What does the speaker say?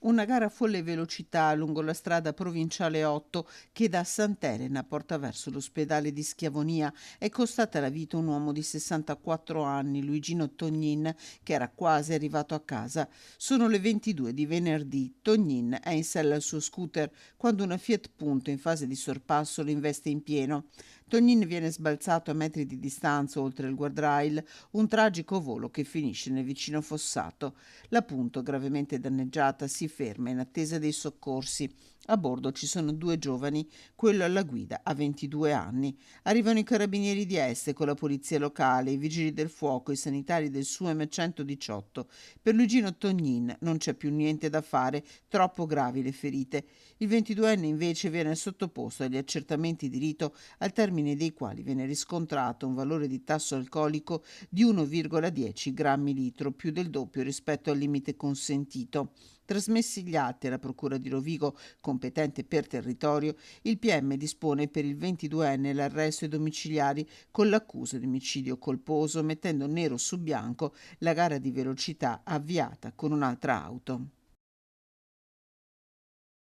Una gara a folle velocità lungo la strada provinciale 8 che da Sant'Elena porta verso l'ospedale di Schiavonia è costata la vita a un uomo di 64 anni, Luigino Tognin, che era quasi arrivato a casa. Sono le 22 di venerdì. Tognin è in sella al suo scooter quando una Fiat Punto in fase di sorpasso lo investe in pieno. Tognin viene sbalzato a metri di distanza oltre il guardrail, un tragico volo che finisce nel vicino fossato. La Punto, gravemente danneggiata, si ferma in attesa dei soccorsi. A bordo ci sono due giovani, quello alla guida ha 22 anni. Arrivano i carabinieri di Este con la polizia locale, i vigili del fuoco, i sanitari del SUEM 118. Per Luigino Tognin non c'è più niente da fare, troppo gravi le ferite. Il 22enne invece viene sottoposto agli accertamenti di rito, al termine dei quali viene riscontrato un valore di tasso alcolico di 1,10 grammi litro, più del doppio rispetto al limite consentito. Trasmessi gli atti alla Procura di Rovigo, competente per territorio, il PM dispone per il 22enne l'arresto ai domiciliari con l'accusa di omicidio colposo, mettendo nero su bianco la gara di velocità avviata con un'altra auto.